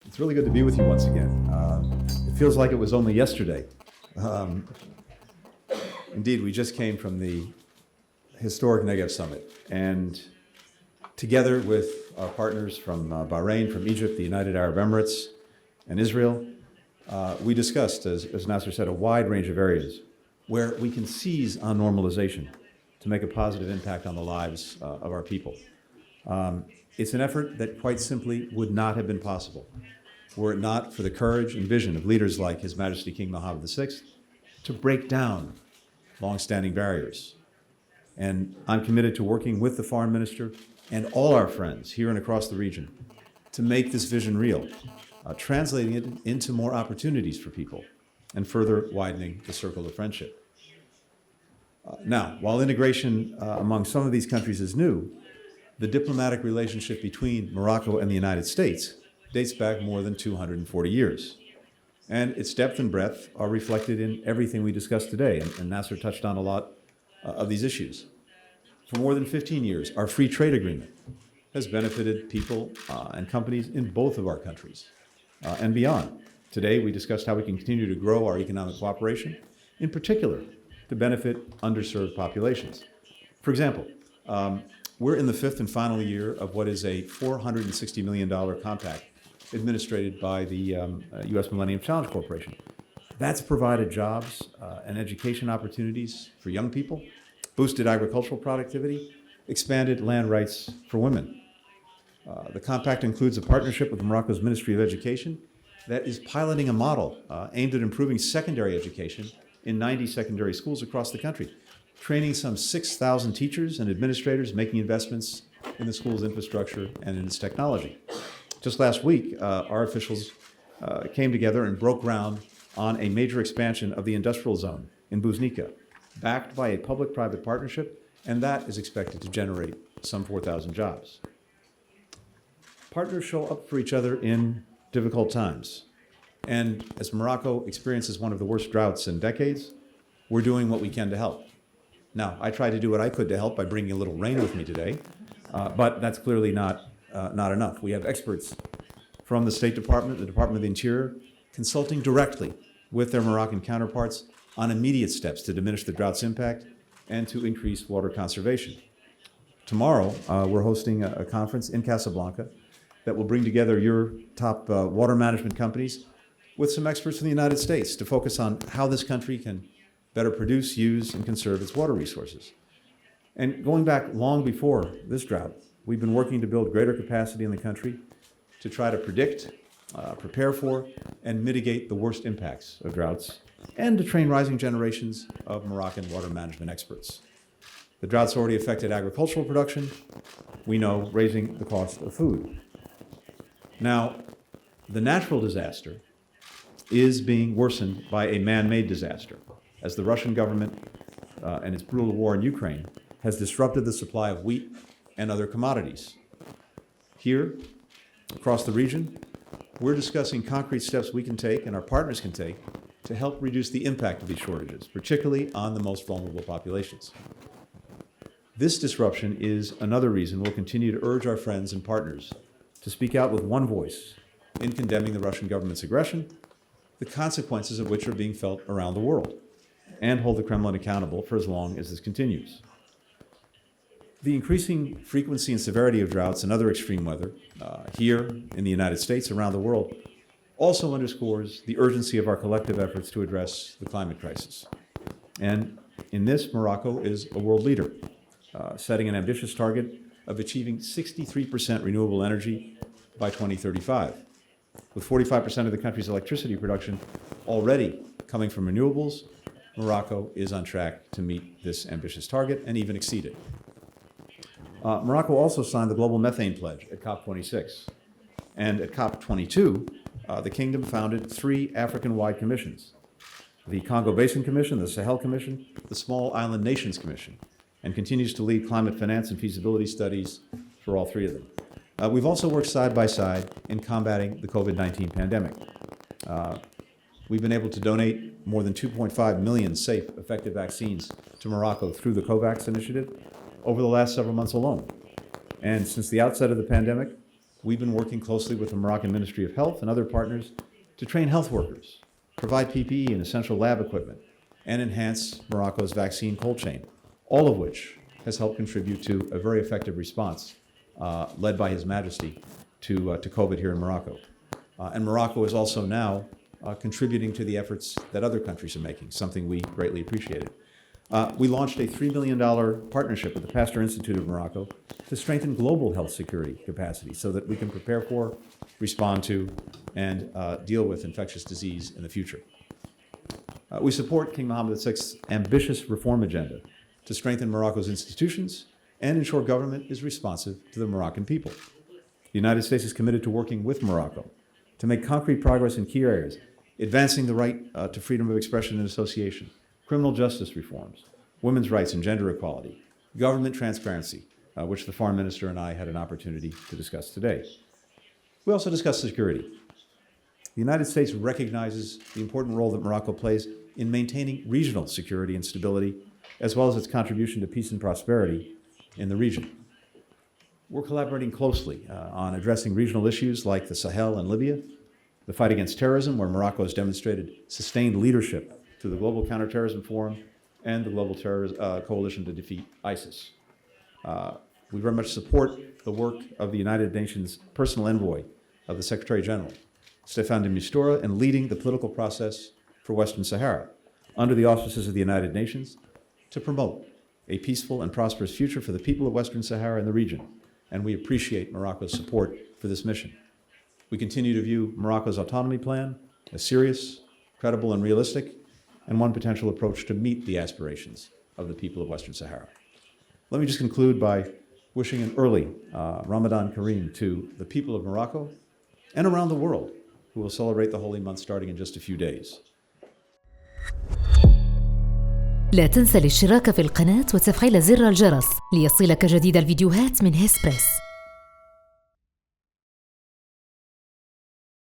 It's really good to be with you once again. It feels like it was only yesterday. Indeed, we just came from the historic Negev Summit, and together with our partners from Bahrain, from Egypt, the United Arab Emirates, and Israel, we discussed, as Nasser said, a wide range of areas where we can seize on normalization to make a positive impact on the lives of our people. It's an effort that quite simply would not have been possible were it not for the courage and vision of leaders like His Majesty King Mohammed VI to break down long-standing barriers. And I'm committed to working with the Foreign Minister and all our friends here and across the region to make this vision real, translating it into more opportunities for people and further widening the circle of friendship. Now, while integration among some of these countries is new, the diplomatic relationship between Morocco and the United States dates back more than 240 years. And its depth and breadth are reflected in everything we discussed today, and Nasser touched on a lot of these issues. For more than 15 years, our free trade agreement has benefited people and companies in both of our countries and beyond. Today, we discussed how we can continue to grow our economic cooperation, in particular, to benefit underserved populations. For example, we're in the fifth and final year of what is a $460 million compact administered by the U.S. Millennium Challenge Corporation. That's provided jobs and education opportunities for young people, boosted agricultural productivity, expanded land rights for women. The compact includes a partnership with Morocco's Ministry of Education that is piloting a model aimed at improving secondary education in 90 secondary schools across the country, training some 6,000 teachers and administrators, making investments in the school's infrastructure and in its technology. Just last week, our officials came together and broke ground on a major expansion of the industrial zone in Buznica, backed by a public-private partnership, and that is expected to generate some 4,000 jobs. Partners show up for each other in difficult times. And as Morocco experiences one of the worst droughts in decades, we're doing what we can to help. Now, I tried to do what I could to help by bringing a little rain with me today, but that's clearly not enough. We have experts from the State Department, the Department of the Interior, consulting directly with their Moroccan counterparts on immediate steps to diminish the drought's impact and to increase water conservation. Tomorrow, we're hosting a conference in Casablanca that will bring together your top water management companies with some experts from the United States to focus on how this country can better produce, use, and conserve its water resources. And going back long before this drought, we've been working to build greater capacity in the country to try to predict, prepare for, and mitigate the worst impacts of droughts, and to train rising generations of Moroccan water management experts. The drought's already affected agricultural production, we know, raising the cost of food. Now, the natural disaster is being worsened by a man-made disaster, as the Russian government and its brutal war in Ukraine has disrupted the supply of wheat and other commodities. Here, across the region, we're discussing concrete steps we can take and our partners can take to help reduce the impact of these shortages, particularly on the most vulnerable populations. This disruption is another reason we'll continue to urge our friends and partners to speak out with one voice in condemning the Russian government's aggression, the consequences of which are being felt around the world, and hold the Kremlin accountable for as long as this continues. The increasing frequency and severity of droughts and other extreme weather here in the United States, around the world, also underscores the urgency of our collective efforts to address the climate crisis. And in this, Morocco is a world leader, setting an ambitious target of achieving 63% renewable energy by 2035. With 45% of the country's electricity production already coming from renewables, Morocco is on track to meet this ambitious target and even exceed it. Morocco also signed the Global Methane Pledge at COP26. And at COP22, the kingdom founded 3 African-wide commissions: the Congo Basin Commission, the Sahel Commission, the Small Island Nations Commission, and continues to lead climate finance and feasibility studies for all 3 of them. We've also worked side by side in combating the COVID-19 pandemic. We've been able to donate more than 2.5 million safe, effective vaccines to Morocco through the COVAX initiative over the last several months alone. And since the outset of the pandemic, we've been working closely with the Moroccan Ministry of Health and other partners to train health workers, provide PPE and essential lab equipment, and enhance Morocco's vaccine cold chain, all of which has helped contribute to a very effective response led by His Majesty to COVID here in Morocco. And Morocco is also now contributing to the efforts that other countries are making, something we greatly appreciated. We launched a $3 million partnership with the Pasteur Institute of Morocco to strengthen global health security capacity so that we can prepare for, respond to, and deal with infectious disease in the future. We support King Mohammed VI's ambitious reform agenda to strengthen Morocco's institutions and ensure government is responsive to the Moroccan people. The United States is committed to working with Morocco to make concrete progress in key areas, advancing the right to freedom of expression and association, criminal justice reforms, women's rights and gender equality, government transparency, which the Foreign Minister and I had an opportunity to discuss today. We also discussed security. The United States recognizes the important role that Morocco plays in maintaining regional security and stability, as well as its contribution to peace and prosperity in the region. We're collaborating closely on addressing regional issues like the Sahel and Libya, the fight against terrorism, where Morocco has demonstrated sustained leadership through the Global Counterterrorism Forum and the Global Coalition to Defeat ISIS. We very much support the work of the United Nations Personal Envoy of the Secretary General, Staffan de Mistura, in leading the political process for Western Sahara under the auspices of the United Nations to promote a peaceful and prosperous future for the people of Western Sahara and the region. And we appreciate Morocco's support for this mission. We continue to view Morocco's autonomy plan as serious, credible, and realistic, and one potential approach to meet the aspirations of the people of Western Sahara. Let me just conclude by wishing an early Ramadan Kareem to the people of Morocco and around the world who will celebrate the holy month starting in just a few days. لا تنسى الاشتراك في القناة وتفعيل زر الجرس ليصلك جديد الفيديوهات من هسبريس.